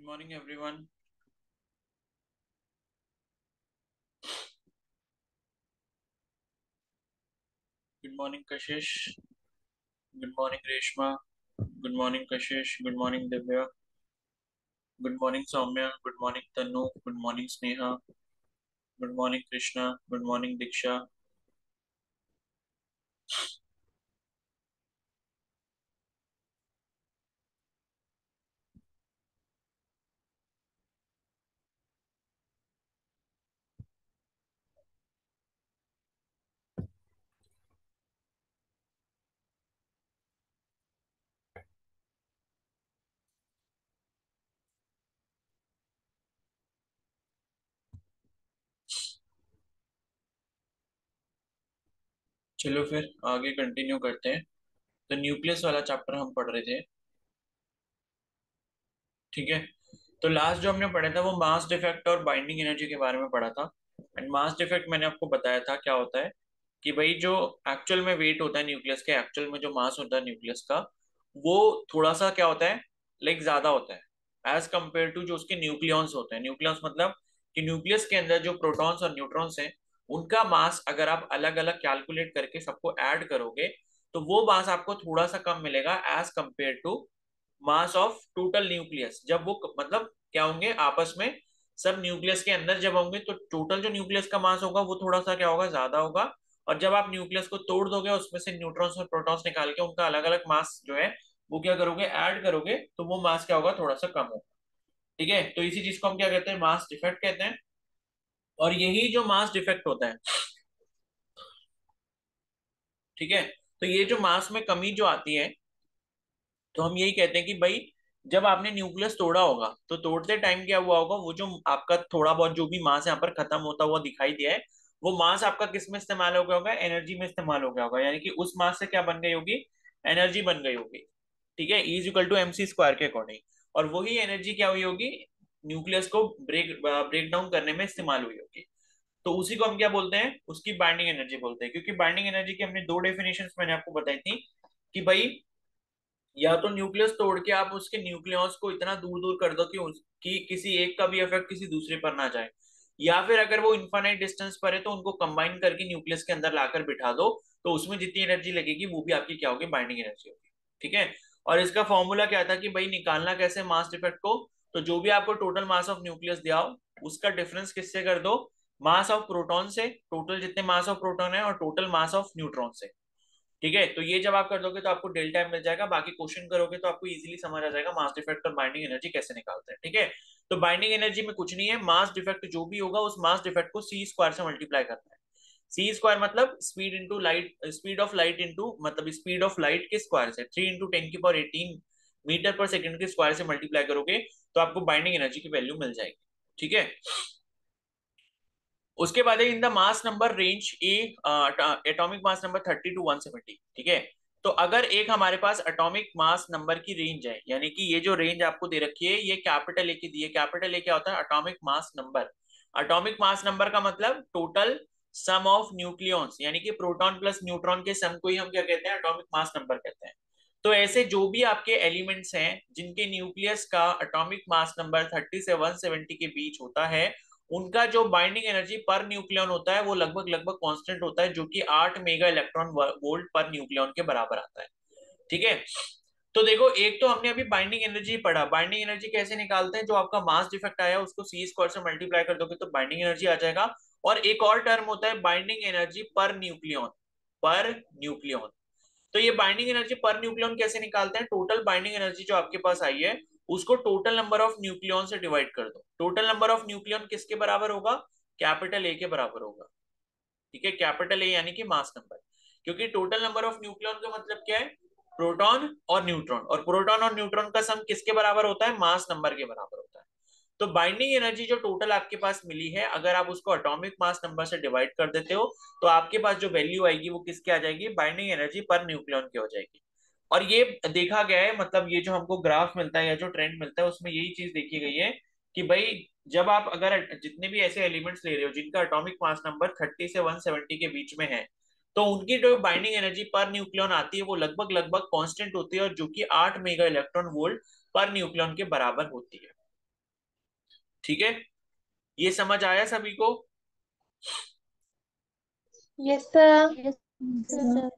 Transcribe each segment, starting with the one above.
Good morning, everyone. Good morning, Kashish. Good morning, Reshma. Good morning, Kashish. Good morning, Divya. Good morning, Soumya. Good morning, Tanu. Good morning, Sneha. Good morning, Krishna. Good morning, Diksha. चलो फिर आगे continue करते हैं। तो nucleus वाला chapter हम पढ़ रहे थे। ठीक है। तो लास्ट जो हमने पढ़ा था वो मास डिफेक्ट और बाइंडिंग एनर्जी के बारे में पढ़ा था। एंड मास डिफेक्ट मैंने आपको बताया था क्या होता है कि भाई जो एक्चुअल में वेट होता है न्यूक्लियस के, एक्चुअल में जो मास होता है न्यूक्लियस का, वो थोड़ा सा क्या होता है, लाइक ज्यादा होता है एज कंपेयर टू जो उसके न्यूक्लियॉन्स होते हैं। न्यूक्लियॉन्स मतलब कि न्यूक्लियस के अंदर जो प्रोटॉन्स और न्यूट्रॉन्स हैं, उनका मास अगर आप अलग अलग कैलकुलेट करके सबको ऐड करोगे तो वो मास आपको थोड़ा सा कम मिलेगा as compare to mass of total nucleus. जब वो मतलब क्या होंगे आपस में, सब न्यूक्लियस के अंदर जब होंगे तो टोटल जो न्यूक्लियस का मास होगा वो थोड़ा सा क्या होगा, ज्यादा होगा। और जब आप न्यूक्लियस को तोड़ दोगे उसमें से न्यूट्रॉन्स और प्रोटॉन्स निकाल के उनका अलग अलग मास जो है वो क्या करोगे, ऐड करोगे, तो वो मास क्या होगा, थोड़ा सा कम होगा। ठीक है। तो इसी चीज को हम क्या कहते हैं, मास डिफेक्ट कहते हैं। और यही जो मास डिफेक्ट होता है, ठीक है, तो ये जो मास में कमी जो आती है, तो हम यही कहते हैं कि भाई जब आपने न्यूक्लियस तोड़ा होगा तो तोड़ते टाइम क्या हुआ होगा, वो जो आपका थोड़ा बहुत जो भी मास यहाँ पर खत्म होता हुआ दिखाई दिया है, वो मास आपका किस में इस्तेमाल हो गया होगा, एनर्जी में इस्तेमाल हो गया होगा। यानी कि उस मास से क्या बन गई होगी, एनर्जी बन गई होगी। ठीक है, is equal to MC square के अकॉर्डिंग। और वही एनर्जी क्या हुई होगी, न्यूक्लियस को ब्रेक डाउन करने में इस्तेमाल हुई होगी। तो उसी को हम क्या बोलते हैं, उसकी बाइंडिंग एनर्जी बोलते हैं। क्योंकि बाइंडिंग एनर्जी की हमने दो डेफिनेशन मैंने आपको बताई थी कि भाई या तो न्यूक्लियस तोड़ के आप उसके न्यूक्लियस को इतना दूर दूर कर दो कि किसी एक का भी इफेक्ट किसी दूसरे पर ना जाए, या फिर अगर वो इनफाइनाइट डिस्टेंस पर है तो उनको कंबाइन करके न्यूक्लियस के अंदर लाकर बिठा दो, तो उसमें जितनी एनर्जी लगेगी वो भी आपकी क्या होगी, बाइंडिंग एनर्जी होगी। ठीक है। और इसका फॉर्मूला क्या था कि भाई निकालना कैसे मास डिफेक्ट को, तो जो भी आपको टोटल मास ऑफ न्यूक्लियस दिया हो उसका डिफरेंस किससे कर दो, मास ऑफ प्रोटॉन से, टोटल जितने मास ऑफ प्रोटॉन है और टोटल मास ऑफ न्यूट्रॉन से। ठीक है। तो ये जब आप कर दोगे तो आपको डेल्टा एम मिल जाएगा। बाकी क्वेश्चन करोगे तो आपको इजीली समझ आ जाएगा मास डिफेक्ट और बाइंडिंग एनर्जी कैसे निकालते हैं। ठीक है। तो बाइंडिंग एनर्जी में कुछ नहीं है, मास डिफेक्ट जो भी होगा उस मास डिफेक्ट को सी स्क्वायर से मल्टीप्लाई करना है। सी स्क्वायर मतलब speed into light, speed of light into मतलब स्पीड ऑफ लाइट के स्क्वायर से 3 × 10⁻18 मीटर पर सेकंड के स्क्वायर से मल्टीप्लाई करोगे तो आपको बाइंडिंग एनर्जी की वैल्यू मिल जाएगी। ठीक है। उसके बाद है in the mass number range A, atomic mass number 30 to 170। ठीक है। तो अगर एक हमारे पास एटॉमिक मास नंबर की रेंज है, यानी कि ये जो रेंज आपको दे रखी है ये कैपिटल ए की दी है। कैपिटल ए क्या होता है, atomic mass number. Atomic mass number का मतलब टोटल सम ऑफ न्यूक्लियॉन्स, यानी कि प्रोटॉन प्लस न्यूट्रॉन के सम को ही हम क्या कहते हैं, एटॉमिक मास नंबर कहते हैं। तो ऐसे जो भी आपके एलिमेंट्स हैं जिनके न्यूक्लियस का एटॉमिक मास नंबर 30 से 170 के बीच होता है, उनका जो बाइंडिंग एनर्जी पर न्यूक्लियन होता है वो लगभग लगभग कांस्टेंट होता है, जो कि 8 mega electron volt per nucleon के बराबर आता है। ठीक है। तो देखो, एक तो हमने अभी बाइंडिंग एनर्जी पढ़ा, बाइंडिंग एनर्जी कैसे निकालते हैं, जो आपका मास डिफेक्ट आया उसको सी स्क्वायर से मल्टीप्लाई कर दोगे तो बाइंडिंग एनर्जी आ जाएगा। और एक और टर्म होता है binding energy per nucleon, per nucleon. तो ये बाइंडिंग एनर्जी पर न्यूक्लियन कैसे निकालते हैं, टोटल बाइंडिंग एनर्जी जो आपके पास आई है उसको टोटल नंबर ऑफ न्यूक्लियन से डिवाइड कर दो। टोटल नंबर ऑफ न्यूक्लियन किसके बराबर होगा, कैपिटल ए के बराबर होगा। ठीक है, कैपिटल ए यानी कि मास नंबर। क्योंकि टोटल नंबर ऑफ न्यूक्लियन का मतलब क्या है, प्रोटॉन और न्यूट्रॉन, और प्रोटॉन और न्यूट्रॉन का सम किसके बराबर होता है, मास नंबर के बराबर होता है। तो बाइंडिंग एनर्जी जो टोटल आपके पास मिली है, अगर आप उसको एटॉमिक मास नंबर से डिवाइड कर देते हो तो आपके पास जो वैल्यू आएगी वो किसकी आ जाएगी, बाइंडिंग एनर्जी पर न्यूक्लियन की हो जाएगी। और ये देखा गया है, मतलब ये जो हमको ग्राफ मिलता है या जो ट्रेंड मिलता है उसमें यही चीज देखी गई है कि भाई जब आप अगर जितने भी ऐसे एलिमेंट्स ले रहे हो जिनका एटॉमिक मास नंबर 30 से 170 के बीच में है, तो उनकी जो बाइंडिंग एनर्जी पर न्यूक्लियन आती है वो लगभग लगभग कांस्टेंट होती है, और जो कि 8 mega electron volt per nucleon के बराबर होती है। ठीक है, ये समझ आया सभी को? Yes sir. Yes sir.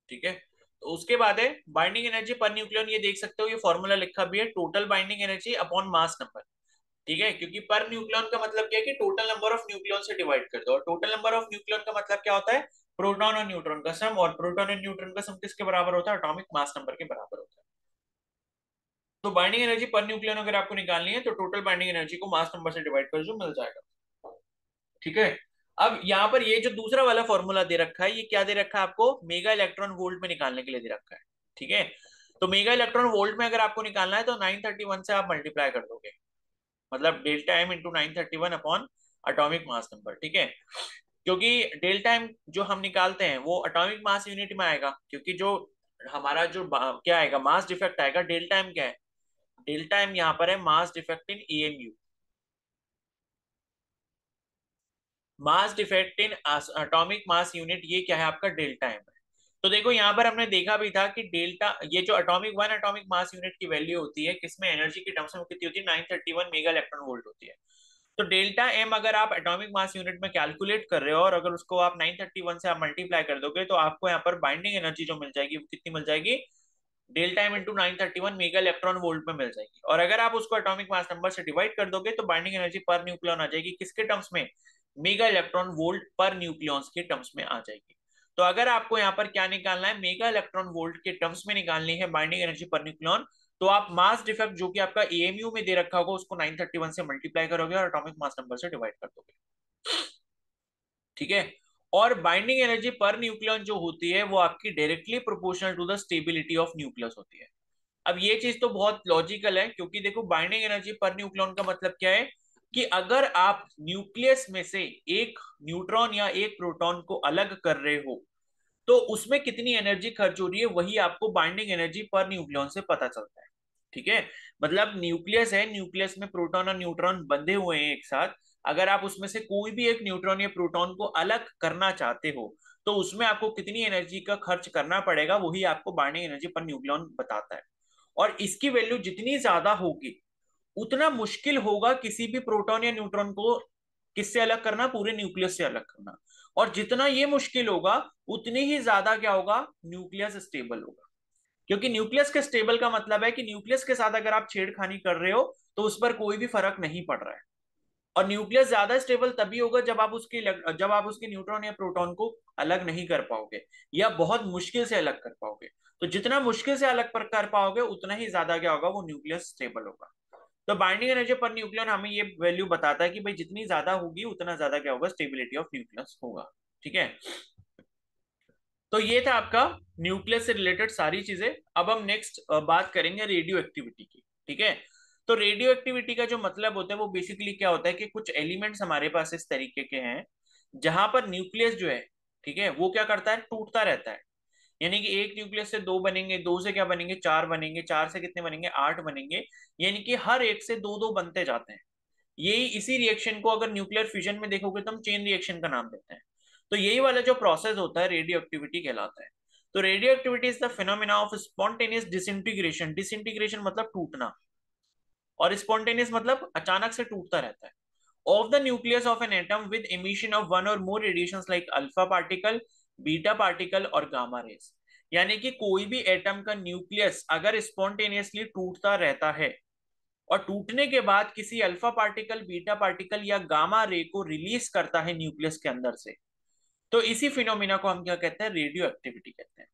ठीक है, तो उसके बाद है बाइंडिंग एनर्जी पर न्यूक्लियन। ये देख सकते हो, ये फॉर्मूला लिखा भी है, total binding energy upon mass number. ठीक है, क्योंकि पर न्यूक्लियन का मतलब क्या है कि टोटल नंबर ऑफ न्यूक्लियन से डिवाइड कर दो, और टोटल नंबर ऑफ न्यूक्लियन का मतलब क्या होता है, प्रोटॉन और न्यूट्रॉन का सम, और प्रोटॉन और न्यूट्रॉन का सम किसके बराबर होता है, एटॉमिक मास नंबर के बराबर होता है। तो बाइंडिंग एनर्जी पर न्यूक्लियन अगर आपको निकालनी है तो टोटल बाइंडिंग एनर्जी को मास नंबर से डिवाइड कर जो मिल जाएगा। ठीक है, अब यहाँ पर ये जो दूसरा वाला फॉर्मूला दे रखा है, ये क्या दे रखा है आपको, मेगा इलेक्ट्रॉन वोल्ट में निकालने के लिए दे रखा है। ठीक है, तो मेगा इलेक्ट्रॉन वोल्ट में अगर आपको निकालना है तो 931 से आप मल्टीप्लाई कर दोगे, मतलब delta M into 931 upon atomic mass number. ठीक है, क्योंकि डेल्टा एम जो हम निकालते हैं वो अटोमिक मास यूनिट में आएगा, क्योंकि जो हमारा जो क्या आएगा, मास डिफेक्ट आएगा, डेल्टा एम क्या है, डेल्टा एम यहाँ पर है mass defect in AMU, mass defect in atomic mass unit, ये क्या है आपका डेल्टा एम है। तो देखो यहाँ पर हमने देखा भी था कि डेल्टा, ये जो atomic one atomic mass unit की वैल्यू होती है किसमें, एनर्जी की टर्म्स में कितनी होती है, 931 मेगा इलेक्ट्रॉन वोल्ट होती है। तो डेल्टा एम अगर आप एटॉमिक मास यूनिट में कैलकुलेट कर रहे हो और अगर उसको आप 931 से आप मल्टीप्लाई कर दोगे तो आपको यहाँ पर बाइंडिंग एनर्जी जो मिल जाएगी वो कितनी मिल जाएगी, delta M into 931 mega electron volt में मिल जाएगी। और अगर आप उसको एटॉमिक मास नंबर से डिवाइड कर दोगे तो बाइंडिंग एनर्जी पर न्यूक्लियन आ जाएगी किसके टर्म्स में, mega electron volt per nucleons के टर्म्स में आ जाएगी। तो अगर आपको यहाँ पर क्या निकालना है, मेगा इलेक्ट्रॉन वोल्ट के टर्म्स में निकालनी है बाइंडिंग एनर्जी पर न्यूक्लियन, तो आप मास डिफेक्ट जो कि आपका एएमयू में दे रखा होगा उसको 931 से मल्टीप्लाई करोगे और एटॉमिक मास नंबर से डिवाइड कर दोगे। ठीक है, और बाइंडिंग एनर्जी पर न्यूक्लियन जो होती है वो आपकी directly proportional to the stability of nucleus होती है। अब ये चीज तो बहुत लॉजिकल है, क्योंकि देखो बाइंडिंग एनर्जी पर न्यूक्लियन का मतलब क्या है कि अगर आप न्यूक्लियस में से एक न्यूट्रॉन या एक प्रोटॉन को अलग कर रहे हो तो उसमें कितनी एनर्जी खर्च हो रही है, वही आपको बाइंडिंग एनर्जी पर न्यूक्लियन से पता चलता है। ठीक है, मतलब न्यूक्लियस है, न्यूक्लियस में प्रोटॉन और न्यूट्रॉन बंधे हुए हैं एक साथ, अगर आप उसमें से कोई भी एक न्यूट्रॉन या प्रोटॉन को अलग करना चाहते हो तो उसमें आपको कितनी एनर्जी का खर्च करना पड़ेगा, वही आपको बाइंडिंग एनर्जी पर न्यूक्लियन बताता है। और इसकी वैल्यू जितनी ज्यादा होगी उतना मुश्किल होगा किसी भी प्रोटॉन या न्यूट्रॉन को किससे अलग करना, पूरे न्यूक्लियस से अलग करना। और जितना ये मुश्किल होगा उतनी ही ज्यादा क्या होगा, न्यूक्लियस स्टेबल होगा। क्योंकि न्यूक्लियस के स्टेबल का मतलब है कि न्यूक्लियस के साथ अगर आप छेड़खानी कर रहे हो तो उस पर कोई भी फर्क नहीं पड़ रहा है। और न्यूक्लियस ज्यादा स्टेबल तभी होगा जब आप उसके न्यूट्रॉन या प्रोटॉन को अलग नहीं कर पाओगे या बहुत मुश्किल से अलग कर पाओगे। तो जितना मुश्किल से अलग कर पाओगे उतना ही ज्यादा क्या होगा, वो न्यूक्लियस स्टेबल होगा। तो बाइंडिंग एनर्जी पर न्यूक्लियन हमें ये वैल्यू बताता है कि भाई जितनी ज्यादा होगी उतना ज्यादा क्या होगा, स्टेबिलिटी ऑफ न्यूक्लियस होगा। ठीक है, तो ये था आपका न्यूक्लियस से रिलेटेड सारी चीजें। अब हम नेक्स्ट बात करेंगे रेडियो एक्टिविटी की। ठीक है, तो रेडियो एक्टिविटी का जो मतलब होता है वो बेसिकली क्या होता है कि कुछ एलिमेंट्स हमारे पास इस तरीके के हैं जहां पर न्यूक्लियस जो है, ठीक है, वो क्या करता है, टूटता रहता है। यानी कि एक न्यूक्लियस से दो बनेंगे, दो से क्या बनेंगे, चार बनेंगे, चार से कितने बनेंगे, आठ बनेंगे। यानी कि हर एक से दो दो बनते जाते हैं। यही इसी रिएक्शन को अगर न्यूक्लियर फ्यूजन में देखोगे तो हम चेन रिएक्शन का नाम देते हैं। तो यही वाला जो प्रोसेस होता है रेडियो एक्टिविटी कहलाता है। तो radio activity is the phenomena of spontaneous disintegration, disintegration मतलब टूटना, और स्पॉन्टेनियस मतलब अचानक से टूटता रहता है, of the nucleus of an atom with emission of one और more radiations like alpha particle, beta particle और गामा रेज। यानी कि कोई भी एटम का न्यूक्लियस अगर स्पॉन्टेनियसली टूटता रहता है और टूटने के बाद किसी अल्फा पार्टिकल, बीटा पार्टिकल या गामा रे को रिलीज करता है न्यूक्लियस के अंदर से, तो इसी फिनोमिना को हम क्या कहते हैं, रेडियो एक्टिविटी कहते हैं।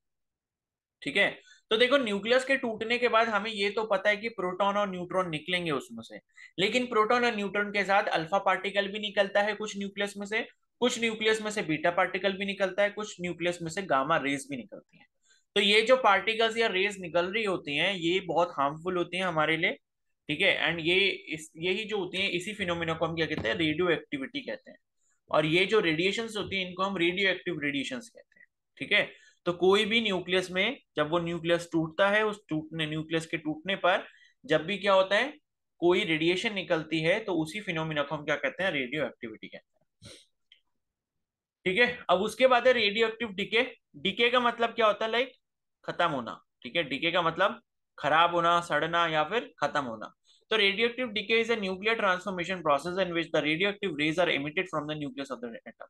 ठीक है, तो देखो न्यूक्लियस के टूटने के बाद हमें ये तो पता है कि प्रोटॉन और न्यूट्रॉन निकलेंगे उसमें से, लेकिन प्रोटॉन और न्यूट्रॉन के साथ अल्फा पार्टिकल भी निकलता है कुछ न्यूक्लियस में से, कुछ न्यूक्लियस में से बीटा पार्टिकल भी निकलता है, कुछ न्यूक्लियस में से गामा रेज भी निकलती है। तो ये जो पार्टिकल्स या रेज निकल रही होती हैं ये बहुत हार्मफुल होती हैं हमारे लिए। ठीक है, एंड यही जो होती है इसी फिनोमिना को हम क्या कहते हैं, रेडियो एक्टिविटी कहते हैं। और ये जो रेडिएशंस होती है इनको हम रेडियो एक्टिव रेडिएशंस कहते हैं। ठीक है, तो कोई भी न्यूक्लियस में जब वो न्यूक्लियस टूटता है, उस टूटने न्यूक्लियस के टूटने पर जब भी क्या होता है, कोई रेडिएशन निकलती है, तो उसी फिनोमिना को हम क्या कहते हैं, रेडियो एक्टिविटी कहते हैं। ठीक है, अब उसके बाद है रेडियो एक्टिव डिके। डिके का मतलब क्या होता है, लाइक खत्म होना। ठीक है, डिके का मतलब खराब होना, सड़ना या फिर खत्म होना। तो radioactive decay is a nuclear transformation process in which the radioactive rays are emitted from the nucleus of the atom.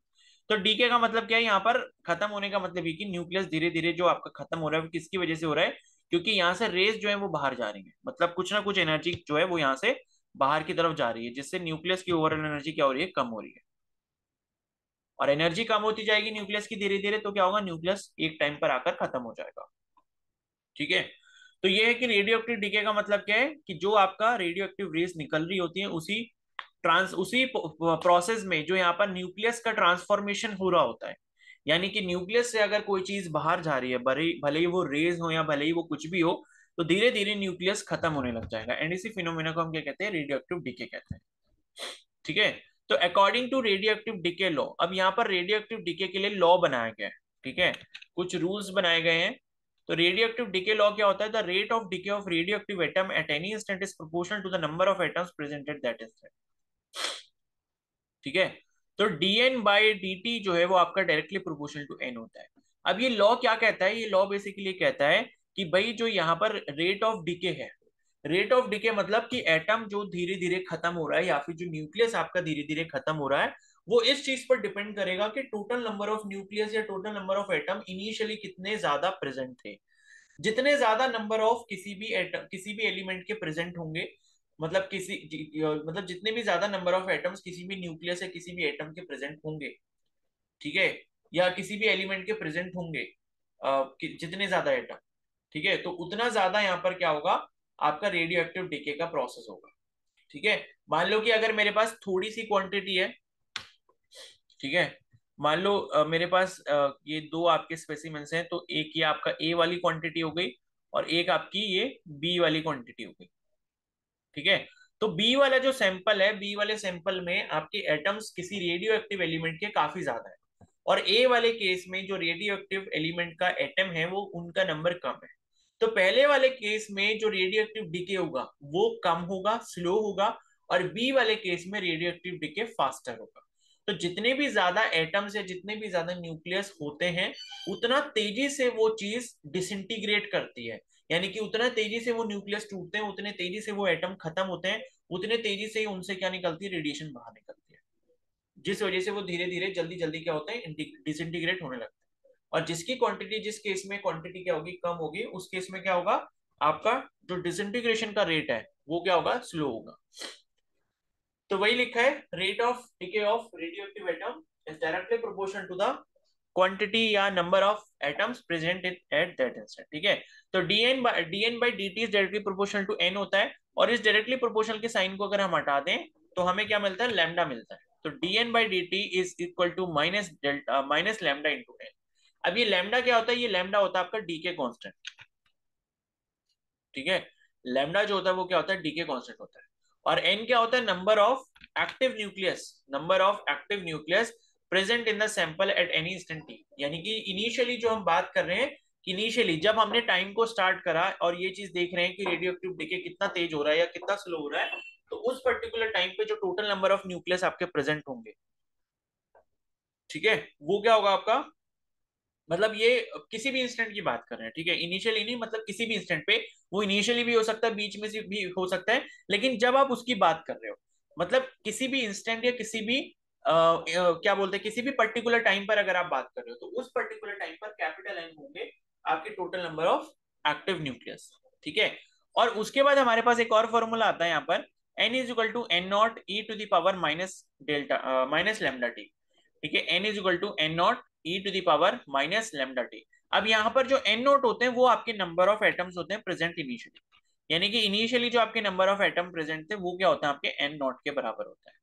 तो डीके का मतलब क्या है यहाँ पर, खत्म होने का मतलब ये कि न्यूक्लियस धीरे धीरे जो आपका खत्म हो रहा है वो किसकी वजह से हो रहा है, क्योंकि यहाँ से रेज जो है वो बाहर जा रही है, मतलब कुछ ना कुछ एनर्जी जो है वो यहाँ से बाहर की तरफ जा रही है, जिससे न्यूक्लियस की ओवरऑल एनर्जी क्या हो रही है, कम हो रही है। और एनर्जी कम होती जाएगी न्यूक्लियस की धीरे धीरे, तो क्या होगा, न्यूक्लियस एक टाइम पर आकर खत्म हो जाएगा। ठीक है। तो ये है कि रेडियो एक्टिव डीके का मतलब क्या है कि जो आपका रेडियो एक्टिव रेस निकल रही होती है उसी प्रोसेस में जो यहाँ पर न्यूक्लियस का ट्रांसफॉर्मेशन हो रहा होता है, यानी कि न्यूक्लियस से अगर कोई चीज बाहर जा रही है, भले भले ही वो रेज हो या भले ही वो कुछ भी हो, तो धीरे धीरे न्यूक्लियस खत्म होने लग जाएगा, एंड इसी फिनोमेना को हम क्या कहते हैं, रेडियो एक्टिव डीके कहते हैं। ठीक है। तो according to radioactive decay law, अब यहाँ पर रेडियो एक्टिव डीके के लिए लॉ बनाया गया है। ठीक है, कुछ रूल्स बनाए गए हैं। तो रेडियो एक्टिव डीके लॉ क्या होता है, the rate of decay of radioactive atom at any instant is proportional to the number of atoms present at that instant. ठीक है। तो dn बाई dt जो है वो आपका डायरेक्टली प्रोपोर्शनल टू n होता है। अब ये लॉ क्या कहता है, ये लॉ बेसिकली कहता है कि भाई जो यहाँ पर रेट ऑफ डीके है, रेट ऑफ डीके मतलब कि एटम जो धीरे धीरे खत्म हो रहा है या फिर जो न्यूक्लियस आपका धीरे धीरे खत्म हो रहा है, वो इस चीज पर डिपेंड करेगा कि टोटल नंबर ऑफ न्यूक्लियस या total number of atom initially कितने ज्यादा प्रेजेंट थे। जितने ज्यादा नंबर ऑफ किसी भी एलिमेंट के प्रेजेंट होंगे, मतलब मतलब जितने भी ज्यादा नंबर ऑफ एटम्स किसी भी न्यूक्लियस या किसी भी एटम के प्रेजेंट होंगे, ठीक है, या किसी भी एलिमेंट के प्रेजेंट होंगे, जितने ज्यादा एटम, ठीक है, तो उतना ज्यादा यहाँ पर क्या होगा, आपका रेडियो एक्टिव डीके का प्रोसेस होगा। ठीक है। मान लो कि अगर मेरे पास थोड़ी सी क्वांटिटी है, ठीक है, मान लो मेरे पास ये दो आपके स्पेसिमेंस हैं, तो एक ये आपका ए वाली क्वांटिटी हो गई और एक आपकी ये बी वाली क्वांटिटी हो गई। ठीक है। तो बी वाला जो सैंपल है, बी वाले सैंपल में आपके एटम्स किसी रेडियो एक्टिव एलिमेंट के काफी ज्यादा है, और ए वाले केस में जो रेडियो एक्टिव एलिमेंट का एटम है वो उनका नंबर कम है। तो पहले वाले केस में जो रेडियो एक्टिव डीके होगा वो कम होगा, स्लो होगा, और बी वाले केस में रेडियो एक्टिव डीके फास्टर होगा। तो जितने भी ज्यादा एटम्स या जितने भी ज्यादा न्यूक्लियस होते हैं, उतना तेजी से वो चीज डिसइंटीग्रेट करती है, यानी कि उतना तेजी से वो न्यूक्लियस टूटते हैं, उतने तेजी से वो एटम खत्म होते हैं, उतने तेजी से ही उनसे क्या निकलती है, रेडिएशन बाहर निकलती है, जिस वजह से वो धीरे धीरे जल्दी जल्दी क्या होते हैं, डिसइंटीग्रेट होने लगते हैं। और जिसकी क्वांटिटी, जिस केस में क्वांटिटी क्या होगी, कम होगी, उस केस में क्या होगा, आपका जो डिसइंटीग्रेशन का रेट है वो क्या होगा, स्लो होगा। तो वही लिखा है, rate of decay of radioactive atom is directly proportional to the quantity या number of atoms present at that instant. ठीक है। तो dn by dt is directly proportional to n होता है, और इस डायरेक्टली प्रोपोर्शनल के साइन को अगर हम हटा दें तो हमें क्या मिलता है, लैम्डा मिलता है। तो dn by dt is equal to minus lambda into n। अब ये लैम्डा क्या होता है, ये लैम्डा होता है आपका डीके कांस्टेंट। ठीक है। लैम्डा जो होता है वो क्या होता है, डीके कांस्टेंट होता है। और n क्या होता है, number of active nucleus present in the sample at any instant T. यानी कि इनिशियली जो हम बात कर रहे हैं, इनिशियली जब हमने टाइम को स्टार्ट करा और ये चीज देख रहे हैं कि रेडियो एक्टिव डीके कितना तेज हो रहा है या कितना स्लो हो रहा है, तो उस पर्टिकुलर टाइम पे जो टोटल नंबर ऑफ न्यूक्लियस आपके प्रेजेंट होंगे, ठीक है, वो क्या होगा आपका, मतलब ये किसी भी इंस्टेंट की बात कर रहे हैं। ठीक है, इनिशियली नहीं, मतलब किसी भी इंस्टेंट पे, वो इनिशियली भी हो सकता है, बीच में से भी हो सकता है, लेकिन जब आप उसकी बात कर रहे हो, मतलब किसी भी इंस्टेंट या किसी भी क्या बोलते हैं, किसी भी पर्टिकुलर टाइम पर अगर आप बात कर रहे हो, तो उस पर्टिकुलर टाइम पर कैपिटल एन होंगे आपके total number of active nucleus. ठीक है। और उसके बाद हमारे पास एक और फॉर्मूला आता है यहाँ पर, N is equal to N naught E to the power minus delta minus lambda T. ठीक है, N is equal to N naught E to the power minus lambda T. अब यहाँ पर जो एन नोट होते हैं वो आपके नंबर ऑफ एटम्स होते हैं प्रेजेंट इनिशियली, यानी कि इनिशियली जो आपके नंबर ऑफ एटम प्रेजेंट थे वो क्या होता है, आपके एन नॉट के बराबर होता है।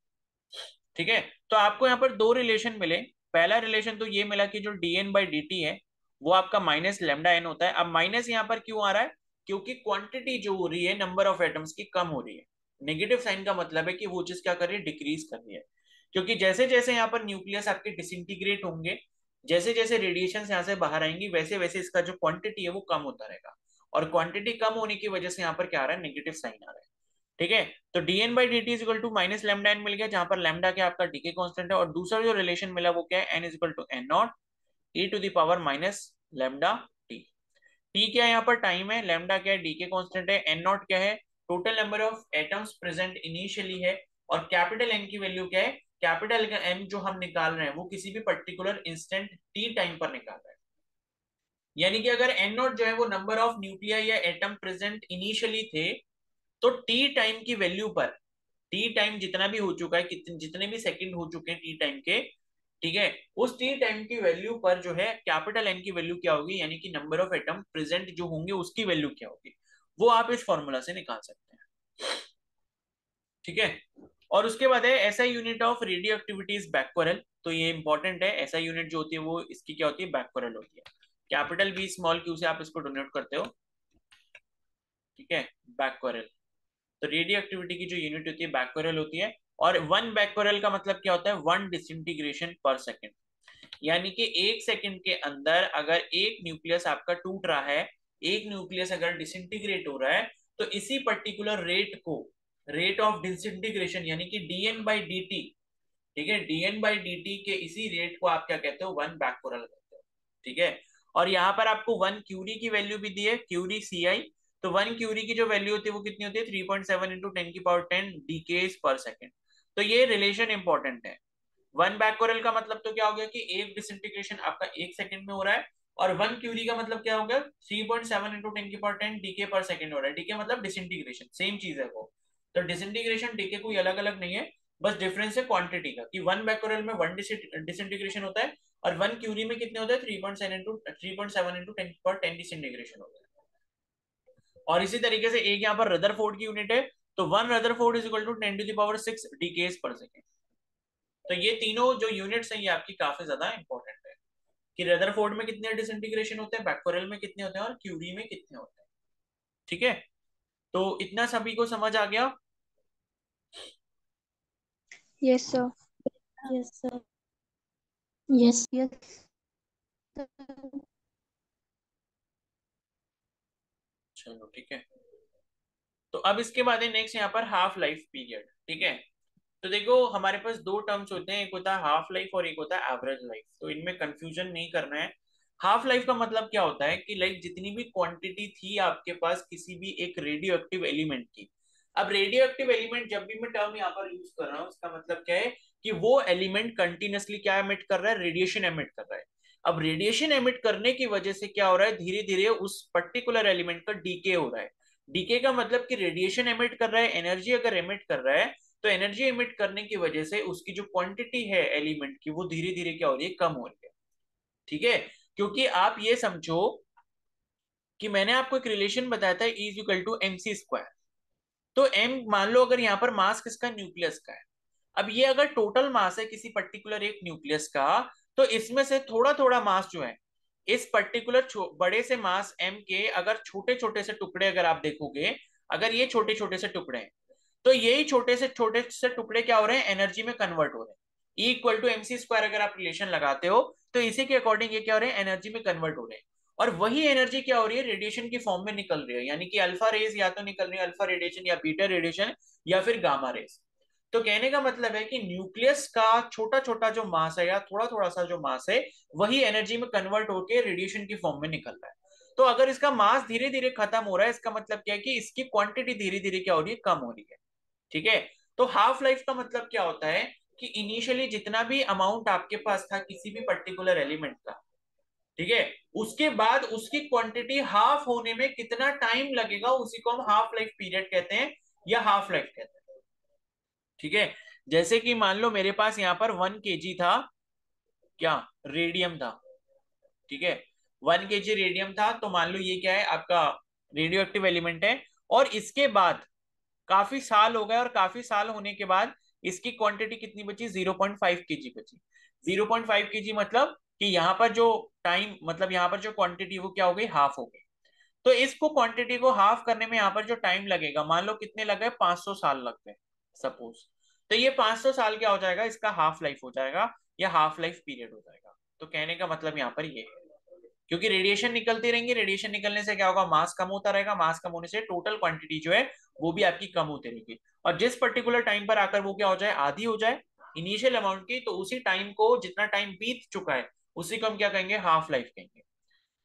ठीक है। तो आपको यहाँ पर दो रिलेशन मिले। पहला रिलेशन तो ये मिला कि जो dn बाई dt है वो आपका माइनस लेमडा एन होता है। अब माइनस यहाँ पर क्यों आ रहा है, क्योंकि क्वांटिटी जो हो रही है नंबर ऑफ एटम्स की कम हो रही है। नेगेटिव साइन का मतलब है कि वो चीज क्या कर रही है, डिक्रीज कर रही है, क्योंकि जैसे जैसे यहाँ पर न्यूक्लियस आपके डिसइंटीग्रेट होंगे, जैसे जैसे रेडिएशन यहाँ से बाहर आएंगी, वैसे वैसे इसका जो क्वांटिटी है वो कम होता रहेगा, और क्वांटिटी कम होने की वजह से यहाँ पर क्या आ रहा है, नेगेटिव साइन आ रहा है। ठीक है। तो dn by dt is equal to minus lambda N मिल गया, जहां पर लैम्डा क्या आपका डीके कांस्टेंट है, और दूसरा जो रिलेशन मिला वो क्या है, n is equal to N naught E to the power minus lambda T. T क्या है यहाँ पर, टाइम है, लैम्डा क्या है, डीके कांस्टेंट है, एन नॉट क्या है, total number of atoms present initially है, और कैपिटल एन की वैल्यू क्या है, कैपिटल एन जो हम निकाल रहे हैं वो किसी भी पर्टिकुलर इंस्टेंट टी टाइम पर निकाल रहे हैं। यानी कि अगर एन नॉट जो है वो नंबर ऑफ न्यूक्लिया या एटम प्रेजेंट इनिशियली थे, तो टी टाइम की वैल्यू पर, टी टाइम जितना भी हो चुका है, कितने जितने भी सेकंड हो चुके हैं टी टाइम के, ठीक है, उस टी टाइम की वैल्यू पर जो है कैपिटल एन की वैल्यू क्या होगी, यानी कि नंबर ऑफ एटम प्रेजेंट जो होंगे उसकी वैल्यू क्या होगी, वो आप इस फॉर्मूला से निकाल सकते हैं। ठीक है। और उसके बाद है SI unit of radioactivity is becquerel. तो ये इंपॉर्टेंट है, एसआई यूनिट जो होती है वो इसकी क्या होती है, बैक्वरल होती है। कैपिटल बी स्मॉल क्यू से आप इसको डोनेट करते हो। ठीक है, बैक्वरल। तो रेडियो एक्टिविटी की जो यूनिट होती है बैक्वरल होती है। और वन बैक्वरल का मतलब क्या होता है, वन डिसइंटीग्रेशन पर सेकेंड। यानी कि एक सेकंड के अंदर अगर एक न्यूक्लियस आपका टूट रहा है, एक न्यूक्लियस अगर डिसइंटीग्रेट हो रहा है, तो इसी पर्टिकुलर रेट को, रेट ऑफ डिसइंटीग्रेशन यानी कि डीएन बाई डी टी, ठीक है, डीएन बाई डी टी के इसी रेट को आप क्या कहते हो, वन बैक्वरल कहते हो। ठीक है। और यहाँ पर आपको वन क्यूरी की वैल्यू भी दी है, क्यूरी सी आई। तो वन क्यूरी की जो वैल्यू होती है वो कितनी होती है, 3.7 इंटू 10 की पावर 10 डीकेस पर सेकेंड। तो ये रिलेशन इंपॉर्टेंट है। वन बैक्वरल का मतलब तो क्या हो गया कि एक डिसइंटीग्रेशन आपका एक सेकंड में हो रहा है, और वन क्यूरी का मतलब क्या हो गया, 3.7 इंटू 10 की पावर 10 डीके पर सेकंड हो रहा है। डीके मतलब डिसइंटीग्रेशन, सेम चीज है वो। तो डिसइंटीग्रेशन डीके कोई अलग अलग नहीं है, बस डिफरेंस है क्वांटिटी का, कि वन बैक्वरल में वन डिसइंटीग्रेशन होता है, और वन क्यूरी में कितने होता है, 3.7 इंटू 10 की पावर 10 डिसइंटीग्रेशन होता है। और इसी तरीके से एक यहाँ पर रदरफोर्ड की यूनिट है, तो one Rutherford is equal to 10 to the power 6 decays per second. तो ये तीनों जो यूनिट्स हैं ये आपकी काफी ज्यादा इंपॉर्टेंट है, कि रदरफोर्ड में कितने डिसइंटीग्रेशन होते हैं, बैक्वरल में कितने होते हैं, और क्यूरी में कितने होते हैं। ठीक है। तो इतना सभी को समझ आ गया। Yes, sir. Yes, sir. Yes. Yes, sir. चलो ठीक है। तो अब इसके बाद है नेक्स्ट यहाँ पर हाफ लाइफ पीरियड। ठीक है। तो देखो हमारे पास दो टर्म्स होते हैं, एक होता है हाफ लाइफ और एक होता है एवरेज लाइफ। तो इनमें कंफ्यूजन नहीं करना है। हाफ लाइफ का मतलब क्या होता है कि लाइक जितनी भी क्वांटिटी थी आपके पास किसी भी एक रेडियो एक्टिव एलिमेंट की, अब रेडियो एक्टिव एलिमेंट जब भी मैं टर्म यहाँ पर यूज कर रहा हूँ उसका मतलब क्या है कि वो एलिमेंट कंटिन्यूसली क्या एमिट कर रहा है, रेडिएशन एमिट कर रहा है। अब रेडिएशन एमिट करने की वजह से क्या हो रहा है, धीरे धीरे उस पर्टिकुलर एलिमेंट का डीके हो रहा है। डीके का मतलब कि रेडिएशन एमिट कर रहा है, एनर्जी अगर एमिट कर रहा है, तो एनर्जी एमिट करने की वजह से उसकी जो क्वांटिटी है एलिमेंट की वो धीरे धीरे क्या हो रही है, कम हो रही है। ठीक है। क्योंकि आप ये समझो कि मैंने आपको एक रिलेशन बताया था is equal to M C square. तो एम मान लो अगर यहाँ पर मास किसका, न्यूक्लियस का है। अब ये अगर टोटल मास है किसी पर्टिकुलर एक न्यूक्लियस का, तो इसमें से थोड़ा थोड़ा मास जो है इस पर्टिकुलर बड़े से मास एम के अगर छोटे छोटे से टुकड़े अगर आप देखोगे, अगर ये छोटे छोटे से टुकड़े हैं, तो यही छोटे से टुकड़े क्या हो रहे हैं, एनर्जी में कन्वर्ट हो रहे हैं। E equal to M C square अगर आप रिलेशन लगाते हो तो इसी के अकॉर्डिंग ये क्या हो रहे हैं, एनर्जी में कन्वर्ट हो रहे हैं। और वही एनर्जी क्या हो रही है, रेडिएशन की फॉर्म में निकल रही है, यानी कि अल्फा रेज या तो निकल रही है अल्फा रेडिएशन या बीटा रेडिएशन या फिर गामा रेज। तो कहने का मतलब है कि न्यूक्लियस का छोटा छोटा जो मास है या थोड़ा थोड़ा सा जो मास है वही एनर्जी में कन्वर्ट होकर रेडिएशन की फॉर्म में निकल रहा है। तो अगर इसका मास धीरे धीरे खत्म हो रहा है, इसका मतलब क्या है कि इसकी क्वांटिटी धीरे धीरे क्या हो रही है, कम हो रही है। ठीक है। तो हाफ लाइफ का मतलब क्या होता है कि इनिशियली जितना भी अमाउंट आपके पास था किसी भी पर्टिकुलर एलिमेंट का, ठीक है, उसके बाद उसकी क्वांटिटी हाफ होने में कितना टाइम लगेगा उसी को हम हाफ लाइफ पीरियड कहते हैं या हाफ लाइफ कहते हैं। ठीक है। जैसे कि मान लो मेरे पास यहाँ पर 1 kg था, क्या, रेडियम था। ठीक है, 1 kg रेडियम था, तो मान लो ये क्या है आपका, रेडियो एक्टिव एलिमेंट है। और इसके बाद काफी साल हो गए, और काफी साल होने के बाद इसकी क्वांटिटी कितनी बची, 0.5 kg बची। 0.5 kg मतलब कि यहाँ पर जो टाइम, मतलब यहाँ पर जो क्वांटिटी वो क्या हो गई, हाफ हो गई। तो इसको क्वांटिटी को हाफ करने में यहाँ पर जो टाइम लगेगा, मान लो कितने लग गए, 500 साल लग गए सपोज। तो ये 500 साल क्या हो जाएगा, इसका हाफ लाइफ हो जाएगा या हाफ लाइफ पीरियड हो जाएगा। तो कहने का मतलब यहाँ पर ये है, क्योंकि रेडिएशन निकलती रहेंगी, रेडिएशन निकलने से क्या होगा, मास कम होता रहेगा, मास कम होने से टोटल क्वांटिटी जो है वो भी आपकी कम होती रहेगी। और जिस पर्टिकुलर टाइम पर आकर वो क्या हो जाए, आधी हो जाए इनिशियल अमाउंट की, तो उसी टाइम को, जितना टाइम बीत चुका है उसी को हम क्या कहेंगे, हाफ लाइफ कहेंगे।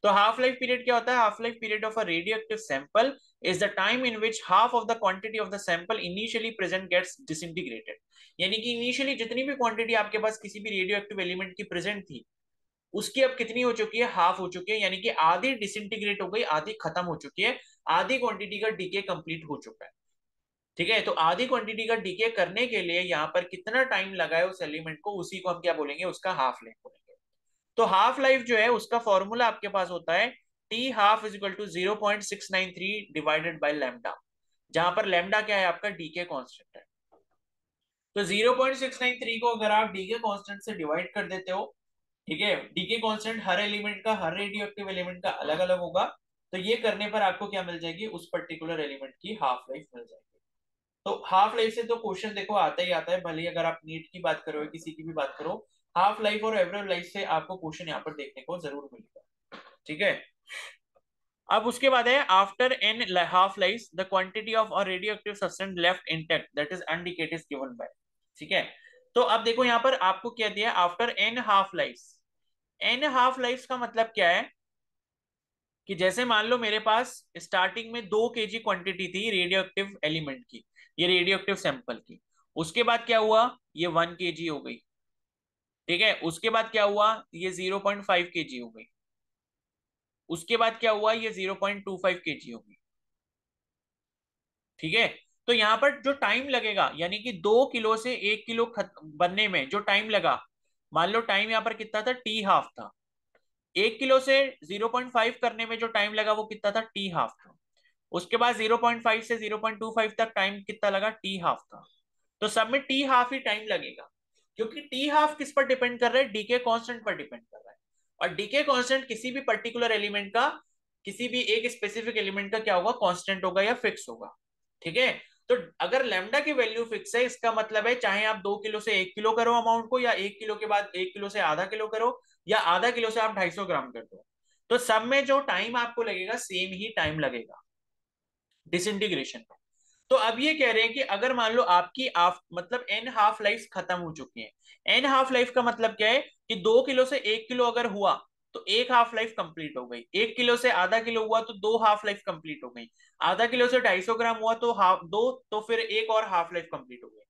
तो हाफ लाइफ पीरियड क्या होता है, half life period of a radio active sample is the time in which half of the quantity of the sample initially present gets disintegrated। यानी कि इनिशियली जितनी भी क्वांटिटी आपके पास किसी भी रेडियो एक्टिव एलिमेंट की प्रेजेंट थी, उसकी अब कितनी हो चुकी है, हाफ हो चुकी है, यानी कि आधी डिसइंटीग्रेट हो गई, आधी खत्म हो चुकी है, आधी क्वांटिटी का डीके कंप्लीट हो चुका है। ठीक है, तो आधी क्वांटिटी का डीके करने के लिए यहाँ पर कितना टाइम लगा है उस एलिमेंट को, उसी को हम क्या बोलेंगे, उसका हाफ लाइफ बोलेंगे। तो हाफ लाइफ जो है उसका फॉर्मूला आपके पास होता है T half is equal to 0.693 divided by lambda, जहां पर लैम्डा क्या है, आपका डीके कांस्टेंट है। तो 0.693 को अगर आप डीके कांस्टेंट से डिवाइड कर देते हो, ठीक है, डीके कांस्टेंट हर एलिमेंट का, हर रेडियो एक्टिव एलिमेंट का अलग अलग होगा, तो ये करने पर आपको क्या मिल जाएगी, उस पर्टिकुलर एलिमेंट की हाफ लाइफ मिल जाएगी। तो हाफ लाइफ से तो क्वेश्चन देखो आता ही आता है, भले ही अगर आप नीट की बात करो, किसी की भी बात करो, हाफ लाइफ और एवरेज लाइफ से आपको क्वेश्चन यहाँ पर देखने को जरूर मिलेगा। ठीक है, अब उसके बाद है after N half life the quantity of a radioactive substance left intact that is undecayed is given by. ठीक है, तो अब देखो यहाँ पर आपको क्या दिया, after N half life. N half life का मतलब क्या है कि जैसे मान लो मेरे पास स्टार्टिंग में 2 kg क्वांटिटी थी रेडियो एक्टिव एलिमेंट की, ये रेडियो एक्टिव सैंपल की, उसके बाद क्या हुआ, ये 1 kg हो गई। ठीक है, उसके बाद क्या हुआ, ये 0.5 kg हो गई, उसके बाद क्या हुआ, ये 0.25 kg हो गई। ठीक है, तो यहाँ पर जो टाइम लगेगा, यानी कि 2 किलो से 1 किलो बनने में जो टाइम लगा, मान लो टाइम यहाँ पर कितना था, टी हाफ था। 1 किलो से 0.5 करने में जो टाइम लगा वो कितना था, टी हाफ था। उसके बाद 0.5 से 0.25 तक टाइम कितना लगा, टी हाफ था। तो सब में टी हाफ ही टाइम लगेगा, क्योंकि टी हाफ किस पर डिपेंड कर रहा है, डीके कांस्टेंट पर डिपेंड कर रहा है। और डीके कांस्टेंट किसी भी पर्टिकुलर एलिमेंट का, किसी भी एक स्पेसिफिक एलिमेंट का क्या होगा, कांस्टेंट होगा या फिक्स होगा। ठीक है, तो अगर लैम्डा की वैल्यू फिक्स है, इसका मतलब है चाहे आप 2 किलो से 1 किलो करो अमाउंट को, या 1 किलो के बाद 1 किलो से आधा किलो करो, या आधा किलो से आप 250 ग्राम कर दो, तो सब में जो टाइम आपको लगेगा सेम ही टाइम लगेगा डिसइंटीग्रेशन में। तो अब ये कह रहे हैं कि अगर मान लो आपकी मतलब एन हाफ लाइफ खत्म हो चुकी है। एन हाफ लाइफ का मतलब क्या है कि 2 किलो से 1 किलो अगर हुआ तो एक हाफ लाइफ कंप्लीट हो गई, 1 किलो से आधा किलो हुआ तो 2 हाफ लाइफ कंप्लीट हो गई, आधा किलो से 250 ग्राम हुआ तो हाफ दो, तो फिर एक और हाफ लाइफ कंप्लीट हो गई।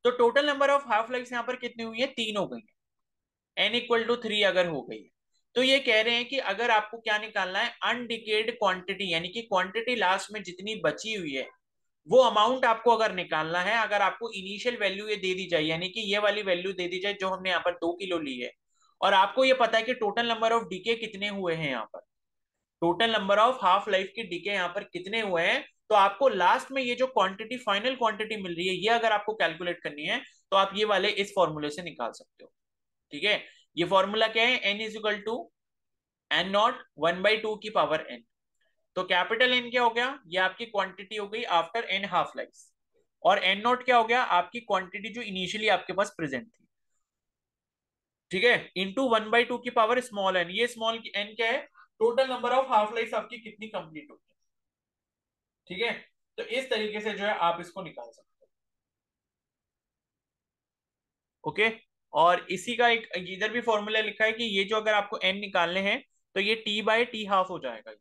तो total number of half life यहाँ पर कितनी हुई है, 3 हो गई है, एन इक्वल टू 3 अगर हो गई है। तो ये कह रहे हैं कि अगर आपको क्या निकालना है, अनडिकेड क्वांटिटी, यानी कि क्वांटिटी लास्ट में जितनी बची हुई है वो अमाउंट आपको अगर निकालना है, अगर आपको इनिशियल वैल्यू ये दे दी जाए, यानी कि ये वाली वैल्यू दे दी जाए जो हमने यहाँ पर 2 किलो ली है, और आपको ये पता है कि टोटल नंबर ऑफ डीके कितने हुए हैं, यहाँ पर total number of half life के डीके यहाँ पर कितने हुए हैं, तो आपको लास्ट में ये जो क्वांटिटी, फाइनल क्वांटिटी मिल रही है, ये अगर आपको कैलकुलेट करनी है तो आप ये वाले इस फॉर्मूले से निकाल सकते हो। ठीक है, ये फॉर्मूला क्या है, N is equal to N naught 1/2 की पावर एन। तो कैपिटल एन क्या हो गया, ये आपकी क्वांटिटी हो गई आफ्टर एन हाफ लाइफ, और एन नॉट क्या हो गया, आपकी क्वांटिटी जो इनिशियली आपके पास प्रेजेंट थी। ठीक है, इंटू 1/2 की पावर स्मॉल एन, ये स्मॉल एन क्या है, total number of half life आपकी कितनी कंप्लीट होगी। ठीक है, तो इस तरीके से जो है आप इसको निकाल सकते हो। ओके, और इसी का एक इधर भी फॉर्मूला लिखा है कि ये जो अगर आपको एन निकालने हैं तो ये टी बाय टी हाफ हो जाएगा।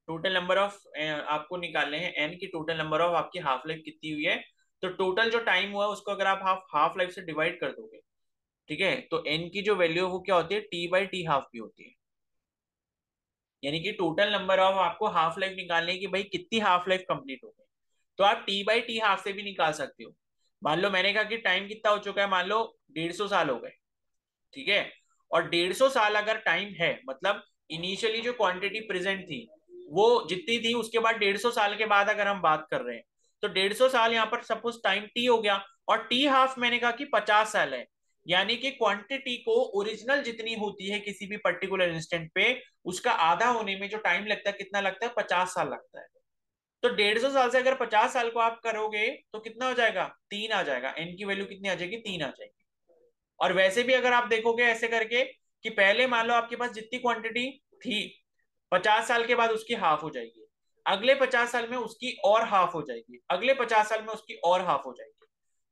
टोटल नंबर ऑफ आपको निकालने हैं एन की, टोटल नंबर ऑफ आपकी हाफ लाइफ कितनी हुई है, तो टोटल जो टाइम हुआ उसको अगर आप हाफ हाफ लाइफ से डिवाइड कर दोगे, ठीक है, तो एन की जो वैल्यू है वो क्या होती है, टी बाई टी हाफ की होती है। यानी कि टोटल नंबर ऑफ आपको हाफ लाइफ निकालने की, भाई कितनी हाफ लाइफ कंप्लीट हो गई, तो आप टी बाई टी हाफ से भी निकाल सकते हो। मान लो मैंने कहा कि टाइम कितना हो चुका है, मान लो 150 साल हो गए। ठीक है, और 150 साल अगर टाइम है, मतलब इनिशियली जो क्वांटिटी प्रेजेंट थी वो जितनी थी, उसके बाद 150 साल के बाद अगर हम बात कर रहे हैं, तो 150 साल यहाँ पर सपोज टाइम टी हो गया, और टी हाफ मैंने कहा कि 50 साल है। यानी कि क्वांटिटी को ओरिजिनल जितनी होती है किसी भी पर्टिकुलर इंस्टेंट पे, उसका आधा होने में जो टाइम लगता है कितना लगता है, 50 साल लगता है। तो 150 साल से अगर 50 साल को आप करोगे तो कितना हो जाएगा, 3 आ जाएगा, एन की वैल्यू कितनी आ जाएगी, 3 आ जाएगी। और वैसे भी अगर आप देखोगे ऐसे करके कि पहले मान लो आपके पास जितनी क्वांटिटी थी, 50 साल के बाद उसकी हाफ हो जाएगी, अगले 50 साल में उसकी और हाफ हो जाएगी, अगले 50 साल में उसकी और हाफ हो जाएगी।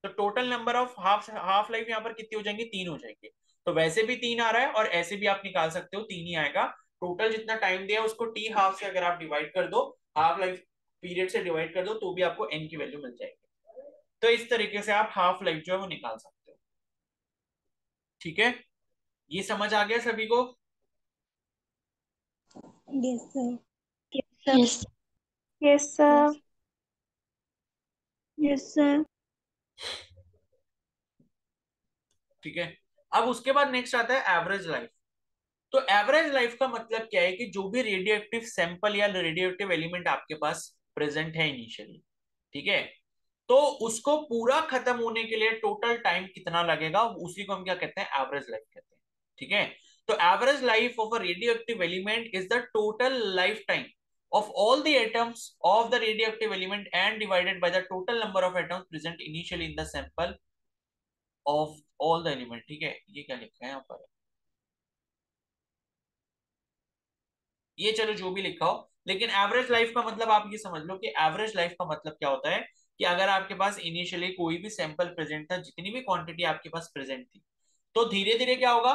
तो total number of half half life यहाँ पर कितनी हो जाएंगी, 3 हो जाएंगे। तो वैसे भी 3 आ रहा है और ऐसे भी आप निकाल सकते हो, 3 ही आएगा। टोटल जितना टाइम दिया उसको टी हाफ से अगर आप डिवाइड कर दो, हाफ लाइफ पीरियड से डिवाइड कर दो तो भी आपको n की वैल्यू मिल जाएगी। तो इस तरीके से आप हाफ लाइफ जो है वो निकाल सकते हो। ठीक है, ये समझ आ गया सभी को? Yes, sir. Yes. Yes, Yes, sir. yes, yes, sir. ठीक है, अब उसके बाद नेक्स्ट आता है एवरेज लाइफ। तो एवरेज लाइफ का मतलब क्या है कि जो भी रेडियो एक्टिव सैंपल या रेडियो एक्टिव एलिमेंट आपके पास प्रेजेंट है इनिशियली, ठीक है, तो उसको पूरा खत्म होने के लिए टोटल टाइम कितना लगेगा, उसी को हम क्या कहते हैं, एवरेज लाइफ कहते हैं। ठीक है, तो average life of a radio active element is the total life time of all the atoms of the radioactive element and divided by the total number of atoms present initially in the sample of all the element। ठीक है, ये क्या लिखा है यहाँ पर, ये चलो जो भी लिखा हो, लेकिन एवरेज लाइफ का मतलब आप ये समझ लो कि एवरेज लाइफ का मतलब क्या होता है कि अगर आपके पास इनिशियली कोई भी सैंपल प्रेजेंट था, जितनी भी क्वांटिटी आपके पास प्रेजेंट थी, तो धीरे धीरे क्या होगा,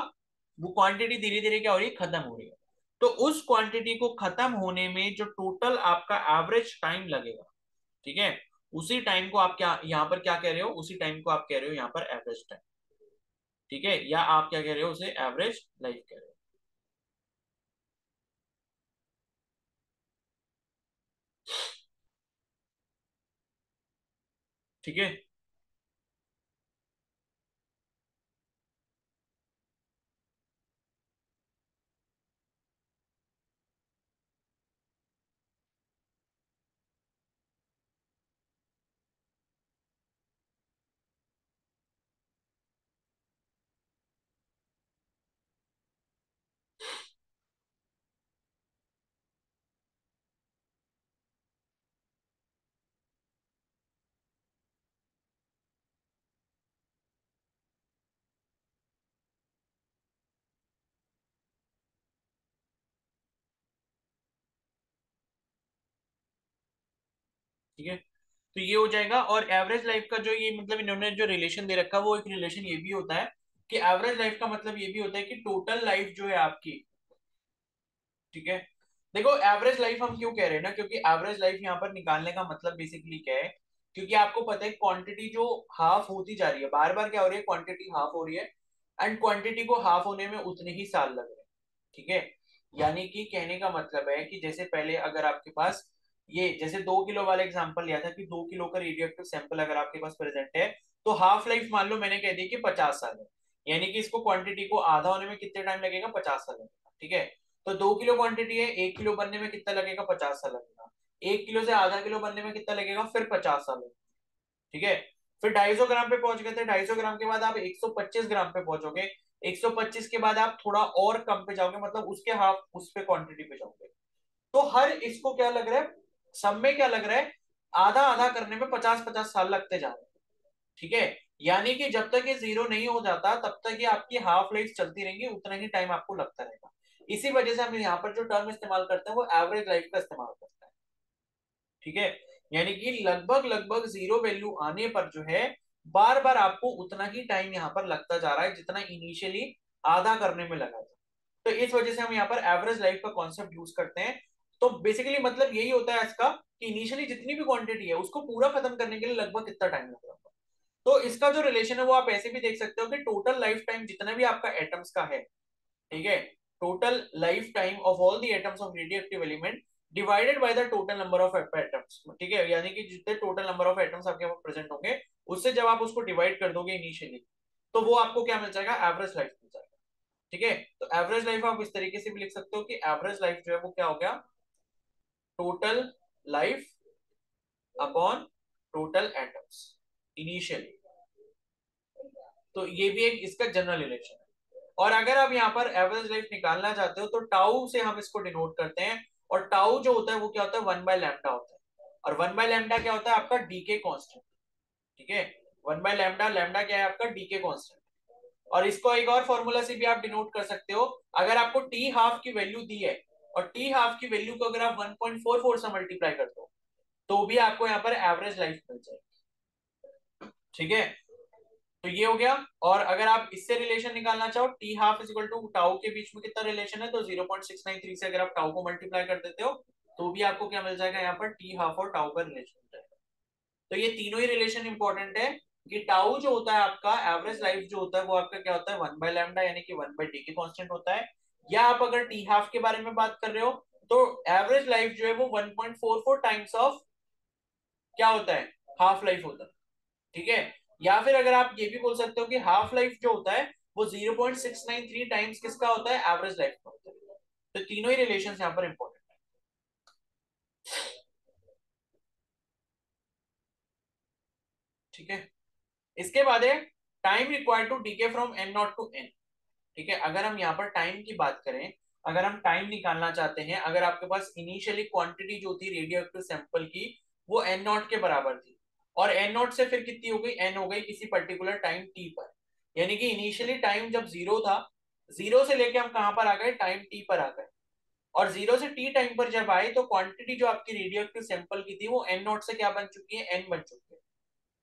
वो क्वांटिटी धीरे धीरे क्या हो रही है, खत्म हो रही है। तो उस क्वांटिटी को खत्म होने में जो टोटल आपका एवरेज टाइम लगेगा, ठीक है, उसी टाइम को आप क्या यहाँ पर क्या कह रहे हो, उसी टाइम को आप कह रहे हो यहाँ पर एवरेज टाइम। ठीक है, या आप क्या कह रहे हो, उसे एवरेज लाइफ कह रहे हो। ठीक है, ठीक है, तो ये हो जाएगा। और एवरेज लाइफ का जो ये मतलब इन्होंने जो रिलेशन दे रखा है, वो एक रिलेशन ये भी होता है कि एवरेज लाइफ का मतलब ये भी होता है कि टोटल लाइफ जो है आपकी, ठीक है, देखो एवरेज लाइफ हम क्यों कह रहे हैं ना, क्योंकि एवरेज लाइफ यहाँ पर निकालने का मतलब बेसिकली क्या है, क्योंकि आपको पता है क्वांटिटी जो हाफ होती जा रही है, बार बार क्या हो रही है, क्वांटिटी हाफ हो रही है, एंड क्वांटिटी को हाफ होने में उतने ही साल लग रहे हैं। ठीक है, यानी कि कहने का मतलब है कि जैसे पहले अगर आपके पास ये जैसे 2 किलो वाला एग्जांपल लिया था कि 2 किलो का रेडियोएक्टिव सैंपल अगर आपके पास प्रेजेंट है, तो हाफ लाइफ मान लो मैंने कह दी कि 50 साल है, यानी कि इसको क्वांटिटी को आधा होने में कितने टाइम लगेगा, 50 साल लगेगा। ठीक है, तो 2 किलो क्वांटिटी है, 1 किलो बनने में कितना लगेगा, 50 साल लगेगा। 1 किलो से आधा किलो बनने में कितना लगेगा, फिर 50 साल लगेगा। ठीक है, फिर 250 ग्राम पे पहुंच गए थे, 250 ग्राम के बाद आप 125 ग्राम पे पहुंचोगे, 125 के बाद आप थोड़ा और कम पे जाओगे, मतलब उसके हाफ उस पे क्वांटिटी पे जाओगे। तो हर इसको क्या लग रहा है, सब में क्या लग रहा है, आधा आधा करने में 50-50 साल लगते जा रहे हैं। ठीक है, यानी कि जब तक ये जीरो नहीं हो जाता तब तक ये आपकी हाफ लाइफ चलती रहेंगी, उतना ही टाइम आपको लगता रहेगा। इसी वजह से हम यहाँ पर जो टर्म इस्तेमाल करते हैं वो एवरेज लाइफ का इस्तेमाल करते हैं। ठीक है, यानी कि लगभग लगभग जीरो वैल्यू आने पर जो है बार बार आपको उतना ही टाइम यहाँ पर लगता जा रहा है जितना इनिशियली आधा करने में लगा था। तो इस वजह से हम यहाँ पर एवरेज लाइफ का कॉन्सेप्ट यूज करते हैं। तो बेसिकली मतलब यही होता है इसका कि इनिशियली जितनी भी क्वांटिटी है उसको पूरा खत्म करने के लिए लगभग कितना टाइम लग रहा होगा। तो इसका जो रिलेशन है वो आप ऐसे भी देख सकते हो कि टोटल लाइफ टाइम जितना भी आपका एटम्स का है, ठीक है, total life time of all the atoms of radioactive element divided by the total number of atoms. ठीक है, यानी कि जितने टोटल नंबर ऑफ एटम्स आपके पास प्रेजेंट होंगे उससे जब आप उसको डिवाइड कर दोगे इनिशियली, तो वो आपको क्या मिल जाएगा, एवरेज लाइफ मिल जाएगा। ठीक है, तो एवरेज लाइफ आप इस तरीके से भी लिख सकते हो कि एवरेज लाइफ जो है वो क्या हो गया, total life upon total atoms initially. तो ये भी एक इसका जनरल रिलेशन है। और अगर आप यहाँ पर एवरेज लाइफ निकालना चाहते हो तो टाउ से हम इसको डिनोट करते हैं, और टाउ जो होता है वो क्या होता है, 1/लैम्डा होता है। और 1/लैम्डा क्या होता है, आपका डीके कांस्टेंट। ठीक है, 1/लैम्डा, लैम्डा क्या है आपका, डीके कांस्टेंट। और इसको एक और फॉर्मूला से भी आप डिनोट कर सकते हो, अगर आपको टी हाफ की वैल्यू दी है और टी हाफ की वैल्यू को अगर आप 1.44 से मल्टीप्लाई कर दो तो भी आपको यहाँ पर एवरेज लाइफ मिल जाएगी। ठीक है, तो ये हो गया। और अगर आप इससे रिलेशन निकालना चाहो, T half is equal to tau के बीच में कितना रिलेशन है, तो 0.693 से अगर आप टाउ को मल्टीप्लाई कर देते हो तो भी आपको क्या मिल जाएगा यहाँ पर, टी हाफ और टाउ का रिलेशन मिल जाएगा। तो ये तीनों ही रिलेशन इंपॉर्टेंट है कि टाउ जो होता है आपका, एवरेज लाइफ जो होता है वो आपका क्या होता है, 1/λ यानी कि 1/t के कांस्टेंट होता है। या आप अगर टी हाफ के बारे में बात कर रहे हो तो एवरेज लाइफ जो है वो 1.44 टाइम्स ऑफ क्या होता है, हाफ लाइफ होता है। ठीक है, या फिर अगर आप ये भी बोल सकते हो कि हाफ लाइफ जो होता है वो 0.693 टाइम्स किसका होता है, एवरेज लाइफ का होता है। तो तीनों ही रिलेशन यहाँ पर इंपॉर्टेंट है। ठीक है, इसके बाद है time required to decay from N naught to N. ठीक है, अगर हम यहाँ पर टाइम की बात करें, अगर हम टाइम निकालना चाहते हैं, अगर आपके पास इनिशियली क्वांटिटी जो थी रेडियो एक्टिव सैंपल की वो एन नॉट के बराबर थी, और एन नॉट से फिर कितनी हो गई, एन हो गई किसी पर्टिकुलर टाइम टी पर, यानी कि इनिशियली टाइम जब जीरो था, जीरो से लेके हम कहां पर आ गए, टाइम टी पर आ गए, और जीरो से टी टाइम पर जब आए तो क्वांटिटी जो आपकी रेडियो एक्टिव सैंपल की थी वो एन नॉट से क्या बन चुकी है, एन बन चुकी है।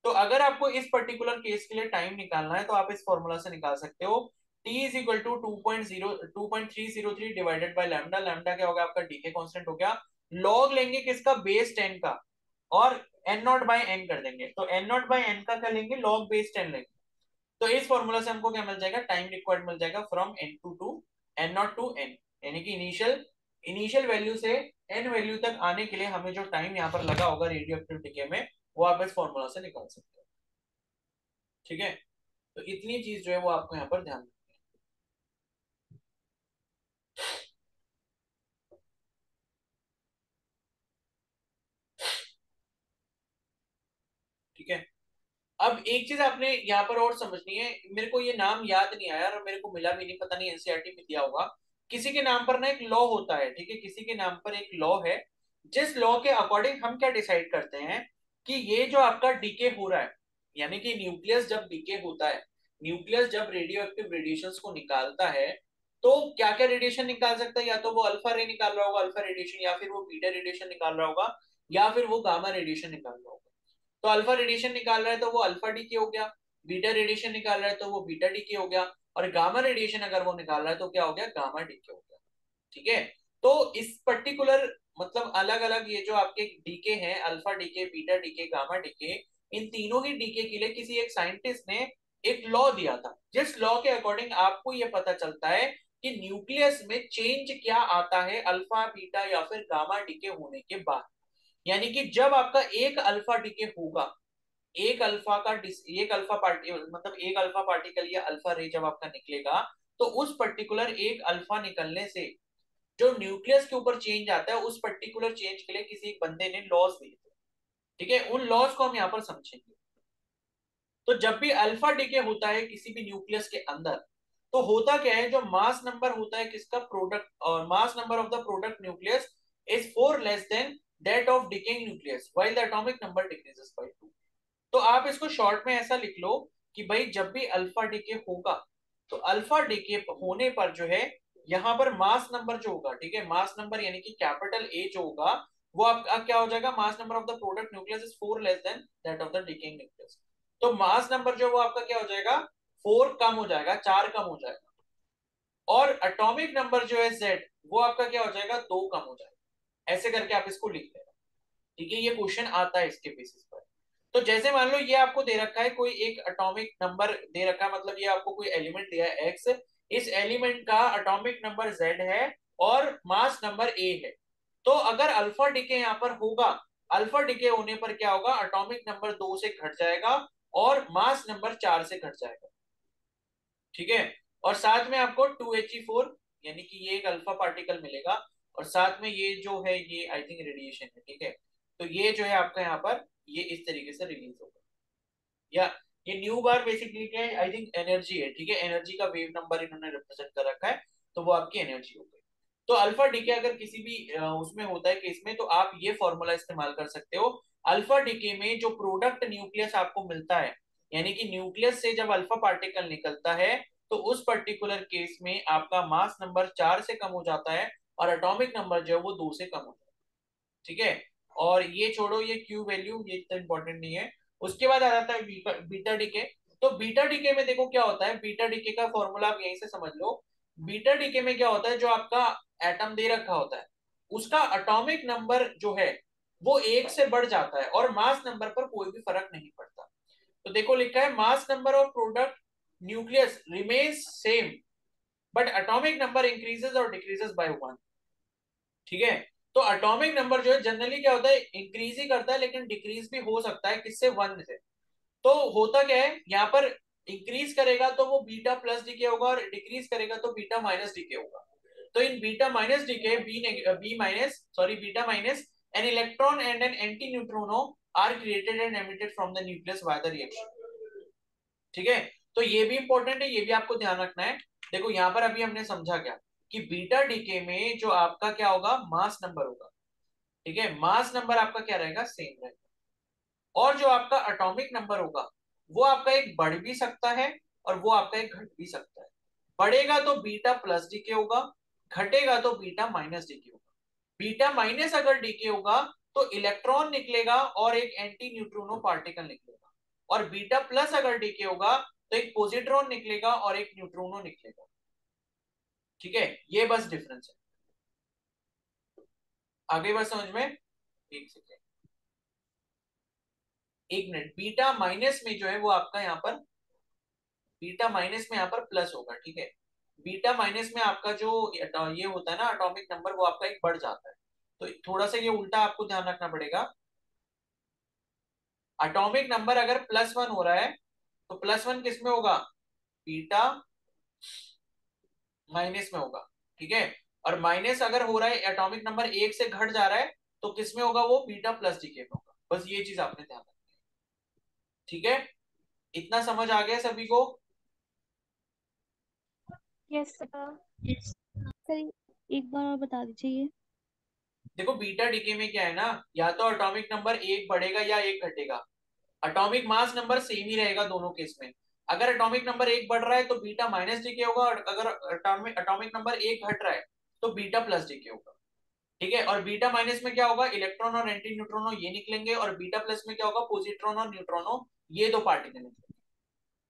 तो अगर आपको इस पर्टिकुलर केस के लिए टाइम निकालना है तो आप इस फॉर्मूला से निकाल सकते हो, t is equal to 2.303 divided by lambda, lambda क्या होगा आपका, डीके कांस्टेंट हो गया, लॉग लेंगे किसका, बेस 10 का, और एन नॉट बाय एन कर देंगे, तो एन नॉट बाय एन का क्या लेंगे, लॉग बेस 10 लेंगे। तो इस फॉर्मूला से हमको क्या मिल जाएगा, टाइम रिक्वायर्ड मिल जाएगा from N naught to N, यानी कि इनिशियल इनिशियल वैल्यू से एन वैल्यू तक आने के लिए हमें जो टाइम यहाँ पर लगा होगा रेडियो एक्टिव डीके में, वो आप इस फॉर्मूला से निकाल सकते हो। ठीक है, तो इतनी चीज जो है वो आपको यहाँ पर ध्यान रखनी है। ठीक है, अब एक चीज आपने यहाँ पर और समझनी है, मेरे को ये नाम याद नहीं आया और मेरे को मिला भी नहीं, पता नहीं एनसीईआरटी में दिया होगा, किसी के नाम पर ना एक लॉ होता है, ठीक है, किसी के नाम पर एक लॉ है, जिस लॉ के अकॉर्डिंग हम क्या डिसाइड करते हैं कि ये जो आपका डीके हो रहा है, यानी कि न्यूक्लियस जब डीके होता है, न्यूक्लियस जब रेडियो एक्टिव रेडिएशन को निकालता है, तो क्या क्या रेडिएशन निकाल सकता है, या तो वो अल्फा रे निकाल रहा होगा, अल्फा रेडिएशन, या फिर वो बीटा रेडिएशन निकाल रहा होगा, या फिर वो गामा रेडिएशन निकाल रहा होगा। तो अल्फा रेडिएशन निकाल रहा है तो वो अल्फा डीके हो गया, बीटा रेडिएशन निकाल रहा है तो वो बीटा डीके हो गया, और गामा रेडिएशन अगर वो निकाल रहा है तो क्या हो गया, गामा डीके हो गया। ठीक है, तो इस पर्टिकुलर मतलब अलग अलग ये जो आपके डीके हैं, alpha decay, beta decay, gamma decay, इन तीनों ही डीके के लिए किसी एक साइंटिस्ट ने एक लॉ दिया था, जिस लॉ के अकॉर्डिंग आपको ये पता चलता है कि न्यूक्लियस में चेंज क्या आता है अल्फा, बीटा या फिर गामा डीके होने के बाद। यानी कि जब आपका एक अल्फा डीके होगा, एक अल्फा का एक अल्फा पार्टी मतलब एक अल्फा पार्टिकल या अल्फा रे जब आपका निकलेगा, तो उस पर्टिकुलर एक अल्फा निकलने से जो न्यूक्लियस के ऊपर चेंज आता है, उस पर्टिकुलर चेंज के लिए किसी एक बंदे ने लॉज दिए थे। ठीक है, उन लॉज को हम यहाँ पर समझेंगे। तो जब भी अल्फा डीके होता है किसी भी न्यूक्लियस के अंदर, तो होता क्या है, जो मास नंबर होता है किसका, प्रोडक्ट, और mass number of the product nucleus is 4 less than that of decaying nucleus while the atomic number decreases by 2। तो आप इसको शॉर्ट में ऐसा लिख लो कि भाई जब भी अल्फा डीके होगा, तो अल्फा डीके होने पर जो है यहाँ पर मास नंबर जो होगा, ठीक है, मास नंबर यानी कि कैपिटल ए जो होगा, वो आपका क्या हो जाएगा, mass number of the product nucleus is 4 less than that of the decaying nucleus. तो मास नंबर जो वो आपका क्या हो जाएगा, 4 कम हो जाएगा, 4 कम हो जाएगा, और एटॉमिक नंबर जो है जेड, वो आपका क्या हो जाएगा, 2 कम हो जाएगा। ऐसे करके आप इसको लिख लेना। ठीक है, ये क्वेश्चन आता है इसके बेसिस पर। तो जैसे मान लो ये आपको दे रखा है, कोई एक एटॉमिक नंबर दे रखा है, मतलब ये आपको कोई एलिमेंट दिया है एक्स, इस एलिमेंट का एटॉमिक नंबर जेड है और मास नंबर ए है। तो अगर अल्फा डीके यहाँ पर होगा, अल्फा डीके होने पर क्या होगा, एटॉमिक नंबर 2 से घट जाएगा और मास नंबर 4 से घट जाएगा। ठीक है, और साथ में आपको 2He4 यानी कि ये एक अल्फा पार्टिकल मिलेगा, और साथ में ये जो है ये आई थिंक रेडिएशन है। ठीक है, तो ये जो है आपका यहाँ पर ये इस तरीके से रिलीज होगा, या ये न्यू बार बेसिकली क्या है, आई थिंक एनर्जी है। ठीक है, एनर्जी का वेव नंबर इन्होंने रिप्रेजेंट कर रखा है, तो वो आपकी एनर्जी हो गई। तो अल्फा डीके अगर किसी भी उसमें होता है केस में, तो आप ये फॉर्मूला इस्तेमाल कर सकते हो। अल्फा डीके में जो प्रोडक्ट न्यूक्लियस आपको मिलता है, यानी कि न्यूक्लियस से जब अल्फा पार्टिकल निकलता है, तो उस पर्टिकुलर केस में आपका मास नंबर 4 से कम हो जाता है और एटॉमिक नंबर जो है वो 2 से कम हो जाता है। ठीक है, और ये छोड़ो, ये क्यू वैल्यू ये इतना इंपॉर्टेंट नहीं है। उसके बाद आ जाता है बीटा डीके। तो बीटा डीके में देखो क्या होता है, बीटा डीके का फॉर्मूला आप यहीं से समझ लो। बीटा डीके में क्या होता है, जो आपका एटम दे रखा होता है उसका एटॉमिक नंबर जो है वो 1 से बढ़ जाता है और मास नंबर पर कोई भी फर्क नहीं पड़ता। तो देखो लिखा है mass number of product nucleus remains same but atomic number increases और डिक्रीजेस बाय 1। ठीक है, तो एटॉमिक नंबर जो है जनरली क्या होता है, इंक्रीज ही करता है लेकिन डिक्रीज भी हो सकता है, किससे, 1 से। तो होता क्या है यहाँ पर, इंक्रीज करेगा तो वो बीटा प्लस डीके होगा और डिक्रीज करेगा तो बीटा माइनस डीके होगा। तो in beta minus decay B minus sorry beta minus an electron and an antineutrino are created and emitted from the nucleus by the reaction. ठीक है, तो ये भी इंपॉर्टेंट है, ये भी आपको ध्यान रखना है। देखो यहाँ पर अभी हमने समझा क्या कि बीटा डीके में जो आपका क्या होगा, मास नंबर होगा। ठीक है, मास नंबर आपका क्या रहेगा, सेम रहेगा। और जो आपका एटॉमिक नंबर होगा वो आपका एक बढ़ भी सकता है और वो आपका एक घट भी सकता है। बढ़ेगा तो बीटा प्लस डीके होगा, घटेगा तो बीटा माइनस डीके होगा। बीटा माइनस अगर डीके होगा तो इलेक्ट्रॉन निकलेगा और एक एंटी न्यूट्रिनो पार्टिकल निकलेगा, और बीटा प्लस अगर डीके होगा तो एक पॉजिट्रॉन निकलेगा और एक न्यूट्रोनो निकलेगा। ठीक है, ये बस डिफरेंस है। आगे बस समझ में, एक सेकेंड, एक मिनट। बीटा माइनस में जो है वो आपका यहाँ पर, बीटा माइनस में यहाँ पर प्लस होगा। ठीक है, बीटा माइनस में आपका जो ये होता है ना एटॉमिक नंबर, वो आपका एक बढ़ जाता है। तो थोड़ा सा ये उल्टा आपको ध्यान रखना पड़ेगा। एटॉमिक नंबर अगर +1 हो रहा है तो +1 किस में होगा, बीटा माइनस में होगा। ठीक है, और माइनस अगर हो रहा है, एटॉमिक नंबर 1 से घट जा रहा है तो किस में होगा, वो बीटा प्लस डीके में होगा। बस ये चीज आपने ध्यान रखनी है। ठीक है, इतना समझ आ गया सभी को। Yes sir. सर एक बार और बता दीजिए ये। देखो बीटा डीके में क्या है ना, या तो एटॉमिक नंबर 1 बढ़ेगा या 1 घटेगा। एटॉमिक मास नंबर सेम ही रहेगा दोनों केस में। अगर एटॉमिक नंबर 1 बढ़ रहा है तो बीटा माइनस डीके होगा, और अगर एटॉमिक नंबर 1 घट रहा है तो बीटा प्लस डीके होगा। ठीक है, और बीटा माइनस में क्या होगा, इलेक्ट्रॉन और एंटी न्यूट्रॉनो ये निकलेंगे, और बीटा प्लस में क्या होगा, पॉजिट्रॉन और न्यूट्रॉनो ये दो पार्टिकल निकलेंगे।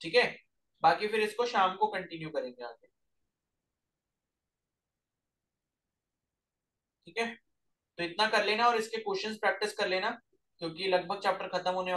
ठीक है, बाकी फिर इसको शाम को कंटिन्यू करेंगे आगे। ठीक है, तो इतना कर लेना और इसके क्वेश्चंस प्रैक्टिस कर लेना, क्योंकि लगभग चैप्टर खत्म होने वाला